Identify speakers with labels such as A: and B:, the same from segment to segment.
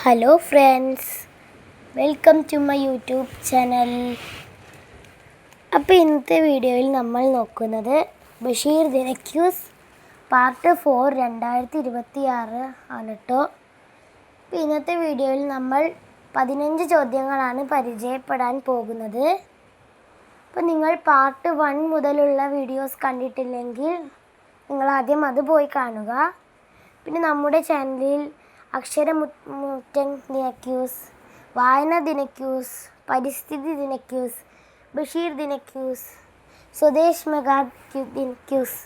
A: Hello friends, welcome to my YouTube channel. അപ്പോൾ ഇന്നത്തെ വീഡിയോയിൽ നമ്മൾ നോക്കുന്നത് ബഷീർ ദിനക്യൂസ് പാർട്ട് 4 2026 ആണ് കേട്ടോ. അപ്പോൾ ഇന്നത്തെ വീഡിയോയിൽ നമ്മൾ 15 ചോദ്യങ്ങളാണ് പരിചയപ്പെടാൻ പോകുന്നത്. അപ്പോൾ നിങ്ങൾ പാർട്ട് 1 മുതലുള്ള വീഡിയോസ് കണ്ടിട്ടില്ലെങ്കിൽ നിങ്ങൾ ആദ്യം അത് പോയി കാണുക. പിന്നെ നമ്മുടെ ചാനലിൽ അക്ഷരമുറ്റം ദിനക്യൂസ്, വായന ദിനക്യൂസ്, പരിസ്ഥിതി ദിനക്യൂസ്, ബഷീർ ദിനക്യൂസ്, സ്വദേശ് മെഗാ ദിനക്യൂസ്,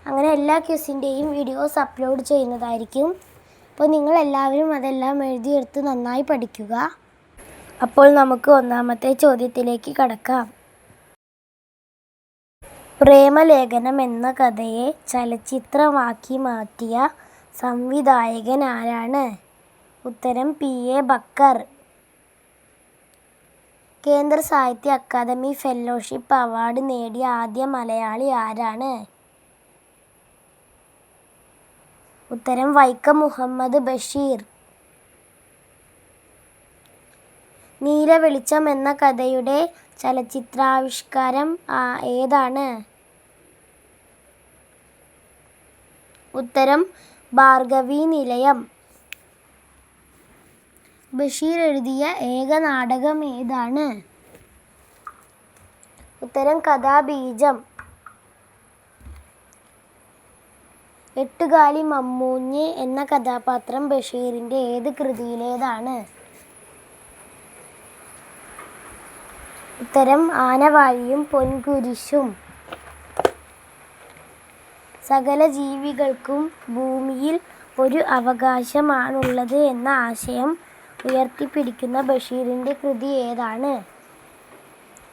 A: അങ്ങനെ എല്ലാ ക്യൂസിൻ്റെയും വീഡിയോസ് അപ്ലോഡ് ചെയ്യുന്നതായിരിക്കും. അപ്പോൾ നിങ്ങളെല്ലാവരും അതെല്ലാം എഴുതിയെടുത്ത് നന്നായി പഠിക്കുക. അപ്പോൾ നമുക്ക് ഒന്നാമത്തെ ചോദ്യത്തിലേക്ക് കടക്കാം. പ്രേമലേഖനം എന്ന കഥയെ ചലച്ചിത്രമാക്കി മാറ്റിയ സംവിധായകൻ ആരാണ്? ഉത്തരം PA ബക്കർ. കേന്ദ്ര സാഹിത്യ അക്കാദമി ഫെലോഷിപ്പ് അവാർഡ് നേടിയ ആദ്യ മലയാളി ആരാണ്? ഉത്തരം വൈക്കം മുഹമ്മദ് ബഷീർ. നീലവെളിച്ചം എന്ന കഥയുടെ ചലച്ചിത്രാവിഷ്കാരം ഏതാണ്? ഉത്തരം ഭാർഗവീ നിലയം. ബഷീർ എഴുതിയ ഏക നാടകം ഏതാണ്? ഉത്തരം കഥാബീജം. എട്ടുകാലി മമ്മൂഞ്ഞ് എന്ന കഥാപാത്രം ബഷീറിൻ്റെ ഏത് കൃതിയിലേതാണ്? ഉത്തരം ആനവാലിയും പൊൻകുരിശും. സകല ജീവികൾക്കും ഭൂമിയിൽ ഒരു അവകാശമാണുള്ളത് എന്ന ആശയം ഉയർത്തിപ്പിടിക്കുന്ന ബഷീറിൻ്റെ കൃതി ഏതാണ്?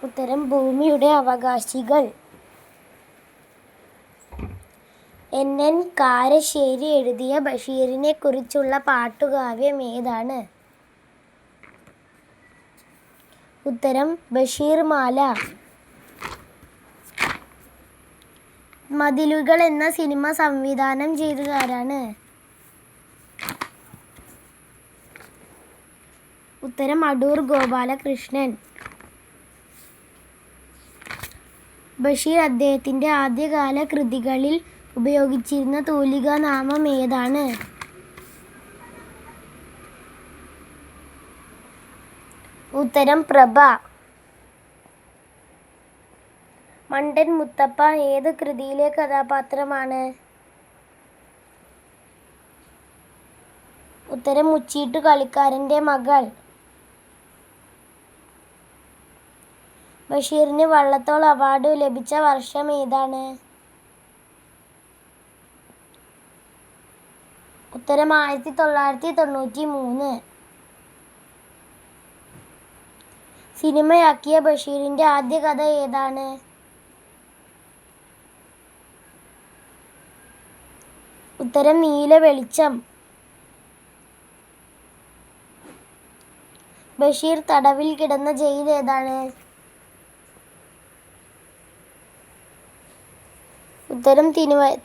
A: ഉത്തരം ഭൂമിയുടെ അവകാശികൾ. NN കാരശ്ശേരി എഴുതിയ ബഷീറിനെ കുറിച്ചുള്ള പാട്ടുകാവ്യം ഏതാണ്? ഉത്തരം ബഷീർ മാല. മതിലുകൾ എന്ന സിനിമ സംവിധാനം ചെയ്തത് ആരാണ്? ഉത്തരം അടൂർ ഗോപാലകൃഷ്ണൻ. ബഷീർ അദ്ദേഹത്തിൻ്റെ ആദ്യകാല കൃതികളിൽ ഉപയോഗിച്ചിരുന്ന തൂലികാ നാമം ഏതാണ്? ഉത്തരം പ്രഭ. മണ്ടൻ മുത്തപ്പ ഏത് കൃതിയിലെ കഥാപാത്രമാണ്? ഉത്തരം മുച്ചീട്ടു കളിക്കാരൻ്റെ മകൾ. ബഷീറിന് വള്ളത്തോൾ അവാർഡ് ലഭിച്ച വർഷം ഏതാണ്? ഉത്തരം 1993. സിനിമയാക്കിയ ബഷീറിൻ്റെ ആദ്യ കഥ ഏതാണ്? ഉത്തരം നീലവെളിച്ചം. ബഷീർ തടവിൽ കിടന്ന ജയിൽ ഏതാണ്? ഉത്തരം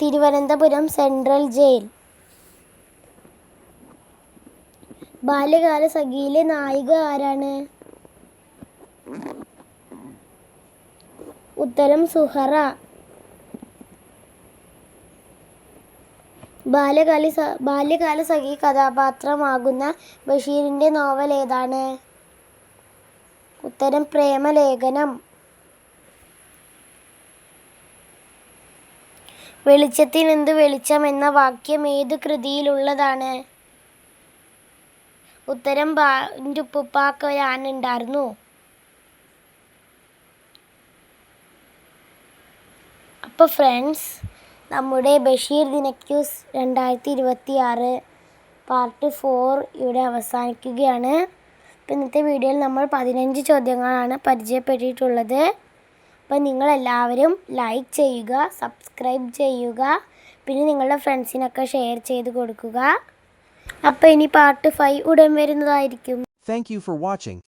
A: തിരുവനന്തപുരം സെൻട്രൽ ജയിൽ. ബാല്യകാലസഖിയിലെ നായിക ആരാണ്? ഉത്തരം സുഹറ. ബാല്യകാലസഖി കഥാപാത്രമാകുന്ന ബഷീറിൻ്റെ നോവൽ ഏതാണ്? ഉത്തരം പ്രേമലേഖനം. വെളിച്ചത്തിനെന്തു വെളിച്ചം എന്ന വാക്യം ഏതു കൃതിയിലുള്ളതാണ്? ഉത്തരം എൻ്റെ ഉപ്പുപ്പാക്ക് ഒരു ആന ഉണ്ടായിരുന്നു. അപ്പോൾ ഫ്രണ്ട്സ്, നമ്മുടെ ബഷീർ ദിനക്യൂസ് 2026 പാർട്ട് 4 ഇവിടെ അവസാനിക്കുകയാണ്. അപ്പോൾ ഇന്നത്തെ വീഡിയോയിൽ നമ്മൾ 15 ചോദ്യങ്ങളാണ് പരിചയപ്പെട്ടിട്ടുള്ളത്. അപ്പോൾ നിങ്ങളെല്ലാവരും ലൈക്ക് ചെയ്യുക, സബ്സ്ക്രൈബ് ചെയ്യുക, പിന്നെ നിങ്ങളുടെ ഫ്രണ്ട്സിനൊക്കെ ഷെയർ ചെയ്ത് കൊടുക്കുക. അപ്പോൾ ഇനി പാർട്ട് 5 ഉടൻ വരുന്നതായിരിക്കും.
B: Thank you for watching.